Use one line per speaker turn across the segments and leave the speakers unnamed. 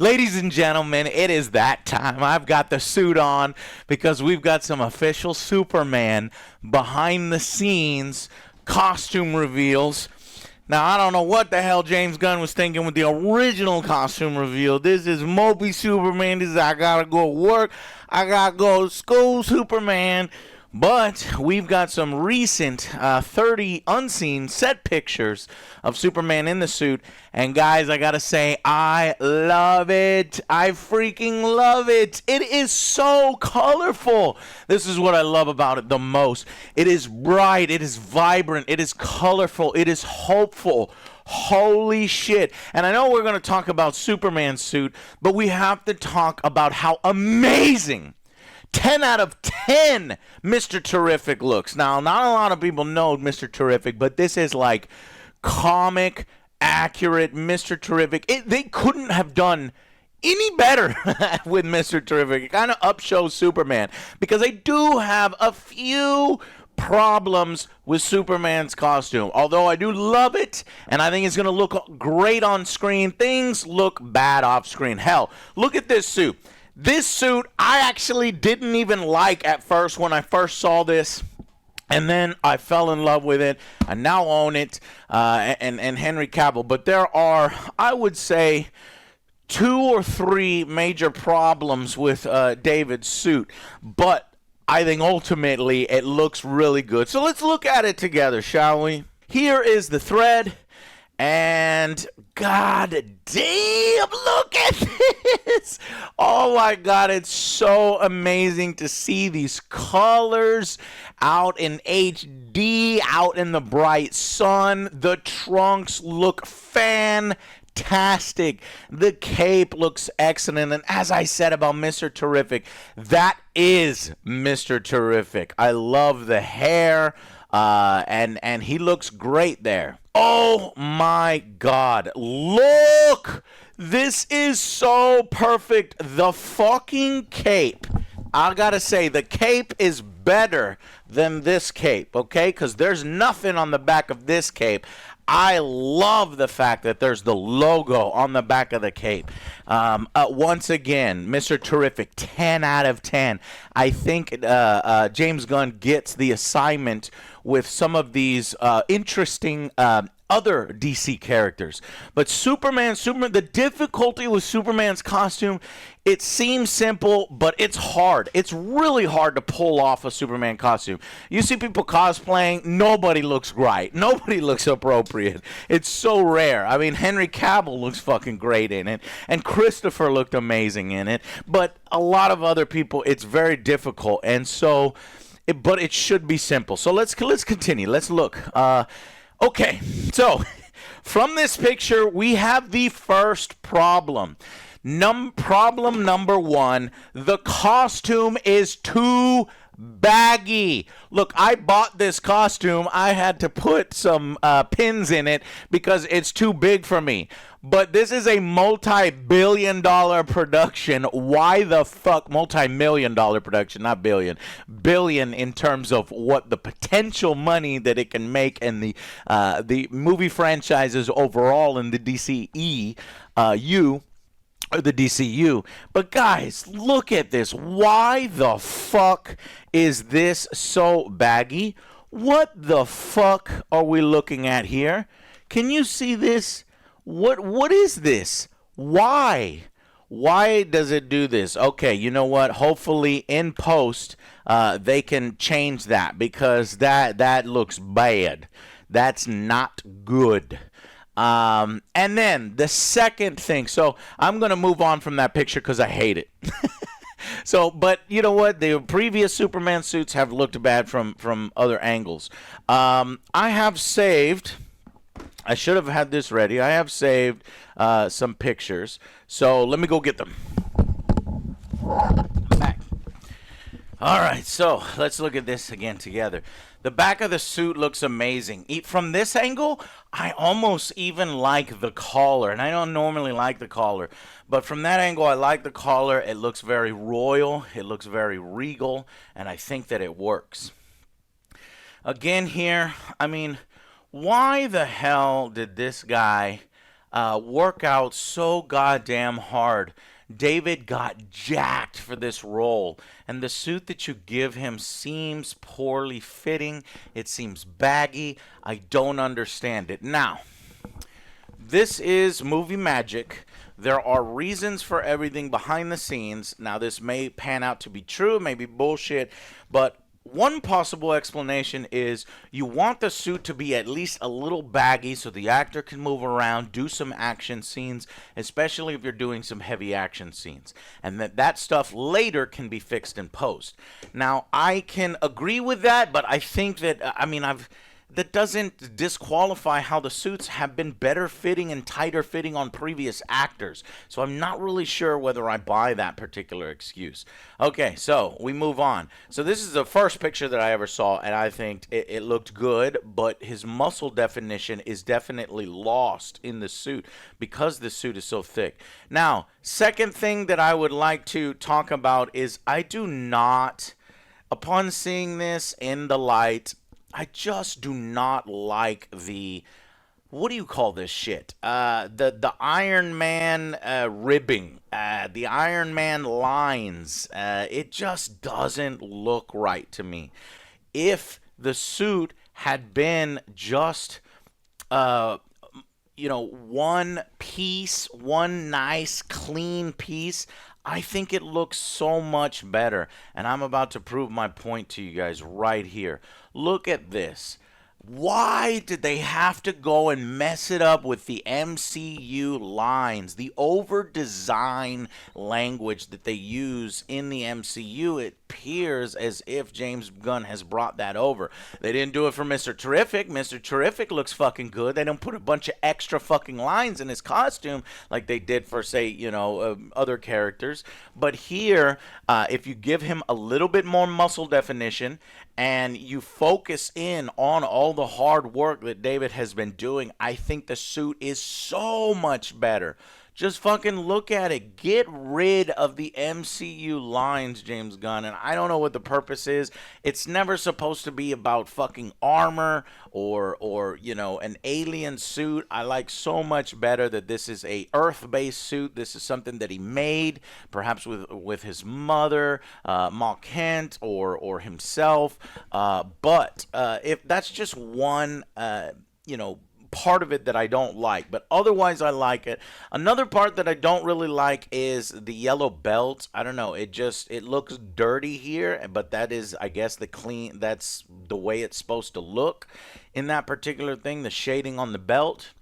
Ladies and gentlemen, it is that time. I've got the suit on because we've got some official Superman behind the scenes costume reveals. Now, I don't know what the hell James Gunn was thinking with the original costume reveal. This is Mopey Superman. This is I gotta go to work. I gotta go to school Superman. But we've got some recent 30 unseen set pictures of Superman in the suit. And guys, I gotta say, I love it. I freaking love it. It is so colorful. This is what I love about it the most. It is bright. It is vibrant. It is colorful. It is hopeful. Holy shit. And I know we're going to talk about Superman's suit, but we have to talk about how amazing 10 out of 10 Mr. Terrific looks. Now, not a lot of people know Mr. Terrific, but this is like comic, accurate Mr. Terrific. They couldn't have done any better with Mr. Terrific. It kind of upshows Superman because they do have a few problems with Superman's costume. Although I do love it, and I think it's going to look great on screen, things look bad off screen. Hell, look at this suit. This suit, I actually didn't even like at first when I first saw this. And then I fell in love with it. I now own it, and Henry Cavill. But there are, I would say, 2 or 3 major problems with David's suit. But I think ultimately it looks really good. So let's look at it together, shall we? Here is the thread. And god damn, look at this. Oh my god, it's so amazing to see these colors out in HD, out in the bright sun. The trunks look fantastic. The cape looks excellent. And as I said about Mr. Terrific, that is Mr. Terrific. I love the hair, and he looks great there. Oh my god, look! This is so perfect. The fucking cape. I gotta say, the cape is better than this cape, okay? Because there's nothing on the back of this cape. I love the fact that there's the logo on the back of the cape. Once again, Mr. Terrific, 10 out of 10. I think James Gunn gets the assignment with some of these interesting other DC characters. But Superman, the difficulty with Superman's costume, it seems simple, but it's hard. It's really hard to pull off a Superman costume. You see people cosplaying, nobody looks right. Nobody looks appropriate. It's so rare. I mean, Henry Cavill looks fucking great in it, and Christopher looked amazing in it, but a lot of other people, it's very difficult, and so, but it should be simple. So let's continue. Let's look. Okay, so from this picture, we have the first problem. Problem number 1, the costume is too baggy. Look, I bought this costume. I had to put some pins in it because it's too big for me. But this is a multi-billion-dollar production. Why the fuck? Multi-million-dollar production, not billion. Billion in terms of what the potential money that it can make and the movie franchises overall in the DCE, or the DCU. But guys, look at this. Why the fuck is this so baggy? What the fuck are we looking at here? Can you see this? What is this? Why? Why does it do this? Okay, you know what? Hopefully in post they can change that because that looks bad. That's not good. And then the second thing. So I'm going to move on from that picture because I hate it. So, but you know what? The previous Superman suits have looked bad from other angles. I have saved... I should have had this ready. I have saved some pictures. So let me go get them. I'm back. All right, so let's look at this again together. The back of the suit looks amazing. From this angle, I almost even like the collar. And I don't normally like the collar. But from that angle, I like the collar. It looks very royal. It looks very regal. And I think that it works. Again here, I mean... why the hell did this guy work out so goddamn hard. David got jacked for this role, and the suit that you give him seems poorly fitting. It seems baggy. I don't understand it. Now, this is movie magic. There are reasons for everything behind the scenes. Now, this may pan out to be true, maybe bullshit, but one possible explanation is you want the suit to be at least a little baggy so the actor can move around, do some action scenes, especially if you're doing some heavy action scenes. And that stuff later can be fixed in post. Now, I can agree with that, but I think that, that doesn't disqualify how the suits have been better fitting and tighter fitting on previous actors. So I'm not really sure whether I buy that particular excuse. Okay, so we move on. So this is the first picture that I ever saw, and I think it looked good, but his muscle definition is definitely lost in the suit because the suit is so thick. Now, second thing that I would like to talk about is I do not, upon seeing this in the light, I just do not like the, what do you call this shit? The Iron Man ribbing, the Iron Man lines. It just doesn't look right to me. If the suit had been just one piece, one nice, clean piece, I think it looks so much better. And I'm about to prove my point to you guys right here. Look at this. Why did they have to go and mess it up with the MCU lines, the over-design language that they use in the MCU? It appears as if James Gunn has brought that over. They didn't do it for Mr. Terrific. Mr. Terrific looks fucking good. They don't put a bunch of extra fucking lines in his costume like they did for, say, other characters. But here, if you give him a little bit more muscle definition and you focus in on all the hard work that David has been doing, I think the suit is so much better. Just fucking look at it. Get rid of the MCU lines, James Gunn. And I don't know what the purpose is. It's never supposed to be about fucking armor or an alien suit. I like so much better that this is a Earth-based suit. This is something that he made, perhaps with his mother, Ma Kent, or himself. But if that's just one, part of it that I don't like, but otherwise I like it. Another part that I don't really like is the yellow belt. I don't know, it looks dirty here, but that is, I guess, that's the way it's supposed to look in that particular thing, the shading on the belt.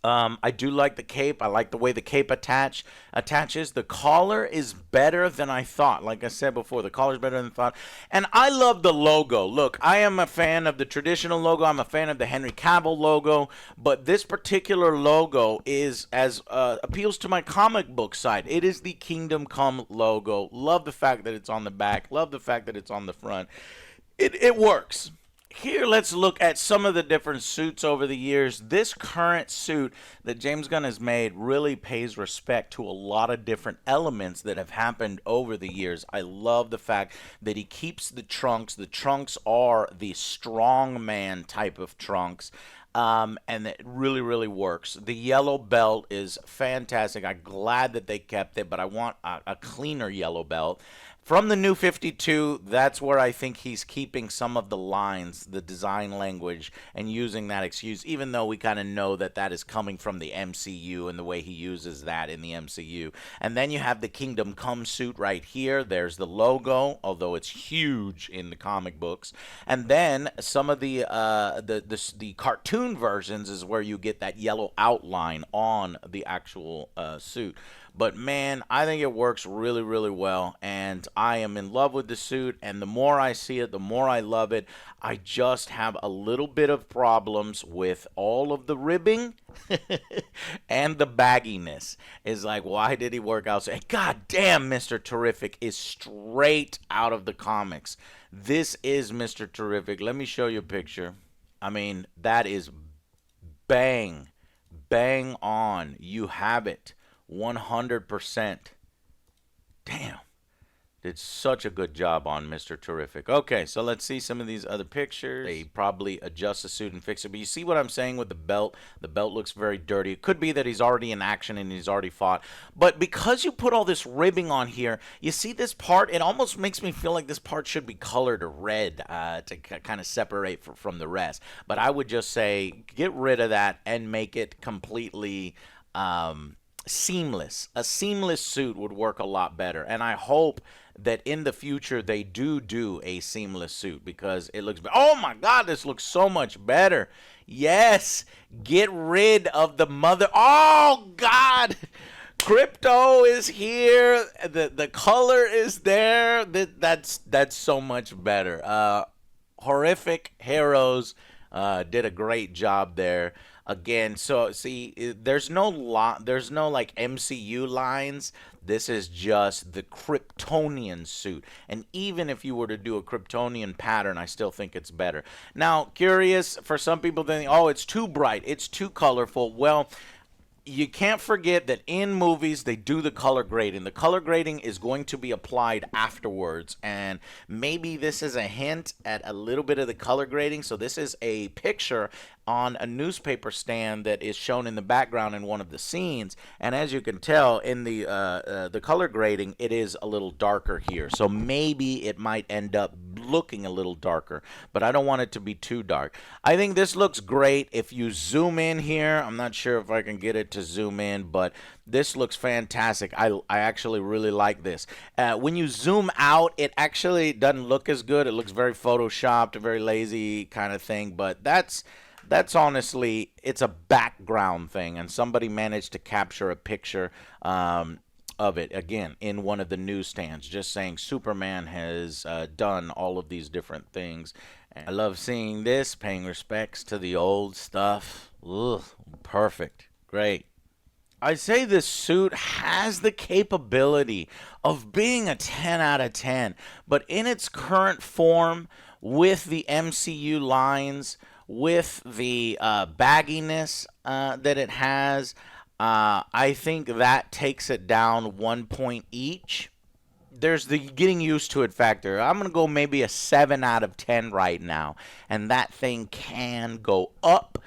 I do like the cape. I like the way the cape attaches. The collar is better than I thought. Like I said before, the collar is better than I thought. And I love the logo. Look, I am a fan of the traditional logo. I'm a fan of the Henry Cavill logo. But this particular logo is appeals to my comic book side. It is the Kingdom Come logo. Love the fact that it's on the back. Love the fact that it's on the front. It works. Here, let's look at some of the different suits over the years. This current suit that James Gunn has made really pays respect to a lot of different elements that have happened over the years. I love the fact that he keeps the trunks. The trunks are the strong man type of trunks. And it really, really works. The yellow belt is fantastic. I'm glad that they kept it, but I want a cleaner yellow belt. From the New 52, that's where I think he's keeping some of the lines, the design language, and using that excuse, even though we kind of know that that is coming from the MCU and the way he uses that in the MCU. And then you have the Kingdom Come suit right here. There's the logo, although it's huge in the comic books. And then some of the cartoon versions is where you get that yellow outline on the actual suit. But man, I think it works really, really well, and I am in love with the suit, and the more I see it, the more I love it. I just have a little bit of problems with all of the ribbing and the bagginess. It's like, why did he work out so? God damn, Mr. Terrific is straight out of the comics. This is Mr. Terrific. Let me show you a picture. I mean, that is bang on. You have it. 100%. Damn. Did such a good job on Mr. Terrific. Okay, so let's see some of these other pictures. They probably adjust the suit and fix it. But you see what I'm saying with the belt? The belt looks very dirty. It could be that he's already in action and he's already fought. But because you put all this ribbing on here, you see this part? It almost makes me feel like this part should be colored red to kind of separate from the rest. But I would just say get rid of that and make it completely seamless. A seamless suit would work a lot better. And I hope that in the future they do a seamless suit because it looks, oh my God, this looks so much better. Yes, get rid of the mother. Oh God, Crypto is here. The color is there. That's so much better. Horrific Heroes did a great job there. Again, so see, there's no like MCU lines. This is just the Kryptonian suit. And even if you were to do a Kryptonian pattern, I still think it's better. Now, curious, for some people think, oh, it's too bright, it's too colorful. Well, you can't forget that in movies they do the color grading. The color grading is going to be applied afterwards, and maybe this is a hint at a little bit of the color grading. So this is a picture on a newspaper stand that is shown in the background in one of the scenes, and as you can tell in the color grading, it is a little darker here. So maybe it might end up looking a little darker, but I don't want it to be too dark. I think this looks great. If you zoom in here, I'm not sure if I can get it to zoom in, but this looks fantastic. I actually really like this. When you zoom out, it actually doesn't look as good. It looks very photoshopped, a very lazy kind of thing, but that's honestly, it's a background thing, and somebody managed to capture a picture of it, again, in one of the newsstands, just saying Superman has done all of these different things. And I love seeing this, paying respects to the old stuff. Ugh, perfect. Great. I say this suit has the capability of being a 10 out of 10, but in its current form, with the MCU lines, with the bagginess that it has, I think that takes it down 1 point each. There's the getting used to it factor. I'm going to go maybe a 7 out of 10 right now, and that thing can go up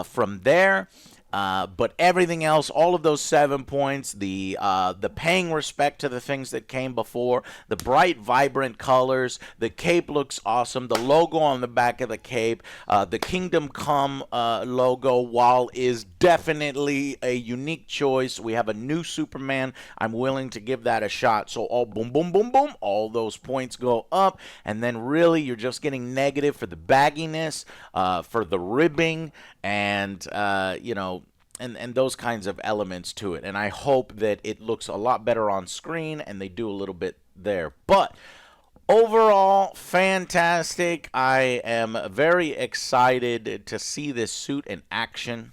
from there. But everything else, all of those 7 points, the paying respect to the things that came before, the bright, vibrant colors, the cape looks awesome, the logo on the back of the cape, the Kingdom Come logo, while is definitely a unique choice. We have a new Superman. I'm willing to give that a shot. So all boom, boom, boom, boom, all those points go up, and then really you're just getting negative for the bagginess, for the ribbing, and and those kinds of elements to it. And I hope that it looks a lot better on screen, and they do a little bit there. But overall, fantastic. I am very excited to see this suit in action.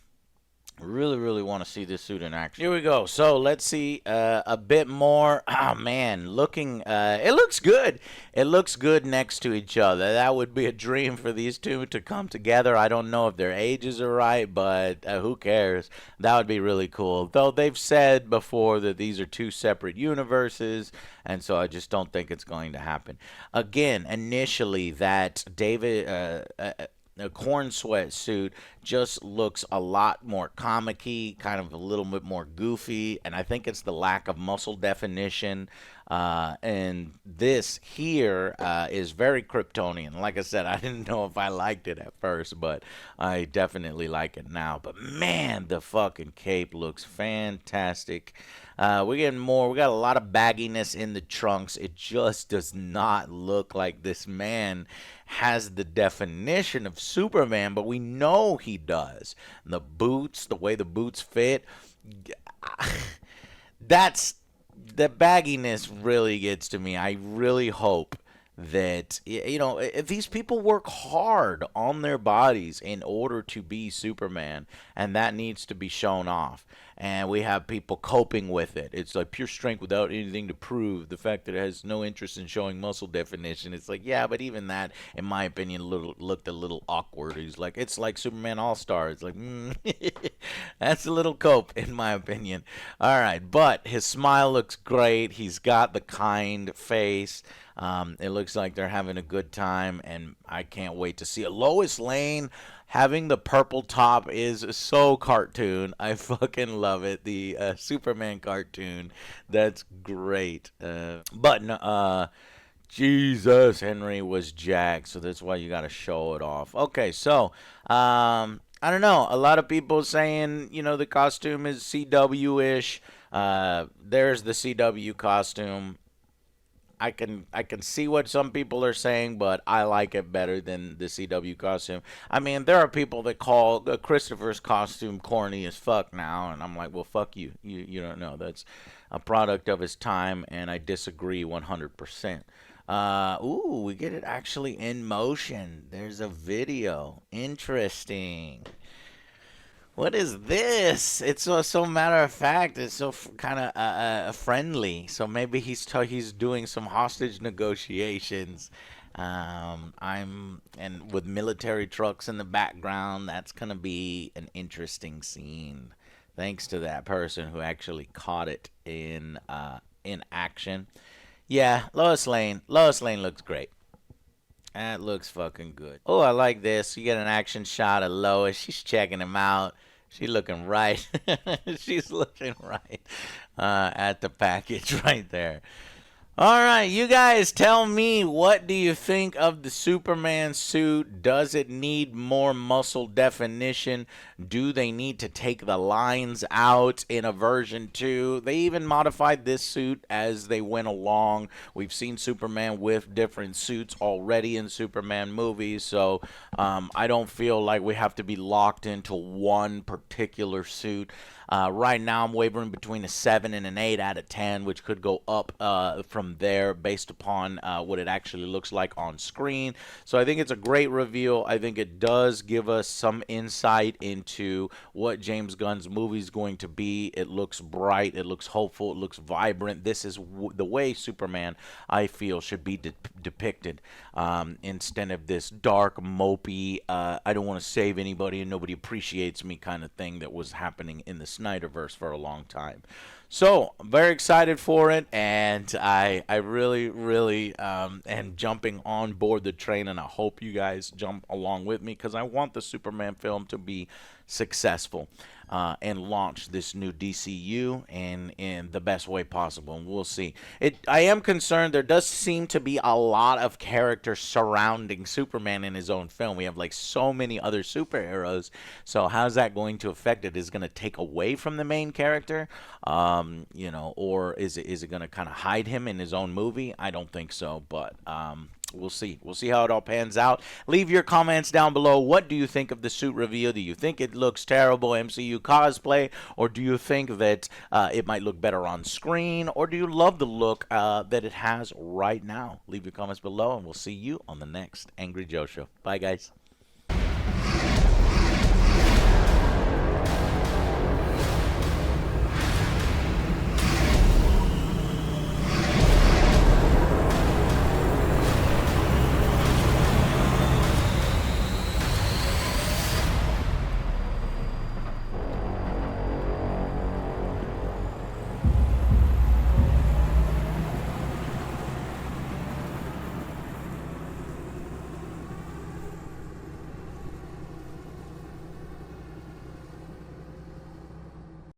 Really want to see this suit in action. Here we go. So let's see a bit more. Oh man, it looks good. It looks good next to each other. That would be a dream for these two to come together. I don't know if their ages are right, but who cares? That would be really cool. Though they've said before that these are two separate universes, and so I just don't think it's going to happen. Again, initially that David the corn sweat suit just looks a lot more comic-y, kind of a little bit more goofy, and I think it's the lack of muscle definition. And this here is very Kryptonian. Like I said, I didn't know if I liked it at first, but I definitely like it now. But man, the fucking cape looks fantastic. We're getting more. We got a lot of bagginess in the trunks. It just does not look like this man has the definition of Superman, but we know he does. And the boots, the way the boots fit, the bagginess really gets to me. I really hope that these people work hard on their bodies in order to be Superman, and that needs to be shown off. And we have people coping with it. It's like pure strength without anything to prove. The fact that it has no interest in showing muscle definition. It's like, yeah, but even that, in my opinion, looked a little awkward. He's like, it's like Superman All Star. It's like, that's a little cope, in my opinion. All right, but his smile looks great. He's got the kind face. It looks like they're having a good time, and I can't wait to see it. Lois Lane having the purple top is so cartoon. I fucking love it. The Superman cartoon, that's great. Jesus, Henry was jacked, so that's why you got to show it off. Okay, so I don't know. A lot of people saying the costume is CW-ish. There's the CW costume. I can see what some people are saying, but I like it better than the CW costume. I mean, there are people that call Christopher's costume corny as fuck now, and I'm like, well, fuck you. You don't know. That's a product of his time, and I disagree 100%. We get it actually in motion. There's a video. Interesting. What is this? It's so matter of fact. It's so kind of friendly. So maybe he's doing some hostage negotiations. And with military trucks in the background. That's gonna be an interesting scene. Thanks to that person who actually caught it in action. Yeah, Lois Lane. Lois Lane looks great. That looks fucking good. Oh, I like this. You get an action shot of Lois. She's checking him out. She's looking right. She's looking right at the package right there. All right, you guys tell me, what do you think of the Superman suit? Does it need more muscle definition? Do they need to take the lines out in a version 2? They even modified this suit as they went along. We've seen Superman with different suits already in Superman movies, so I don't feel like we have to be locked into one particular suit. Right now, I'm wavering between a 7 and an 8 out of 10, which could go up from there based upon what it actually looks like on screen. So I think it's a great reveal. I think it does give us some insight into what James Gunn's movie is going to be. It looks bright. It looks hopeful. It looks vibrant. This is the way Superman, I feel, should be depicted instead of this dark, mopey, I don't want to save anybody and nobody appreciates me kind of thing that was happening in the Snyderverse for a long time. So I'm very excited for it, and I really, really am jumping on board the train, and I hope you guys jump along with me because I want the Superman film to be successful and launch this new DCU in the best way possible, and we'll see. I am concerned. There does seem to be a lot of characters surrounding Superman in his own film. We have like so many other superheroes, so how's that going to affect it? Is it going to take away from the main character? Or is it going to kind of hide him in his own movie? I don't think so, but we'll see. We'll see how it all pans out. Leave your comments down below. What do you think of the suit reveal? Do you think it looks terrible MCU cosplay, or do you think that it might look better on screen, or do you love the look that it has right now? Leave your comments below, and we'll see you on the next Angry Joe Show. Bye, guys.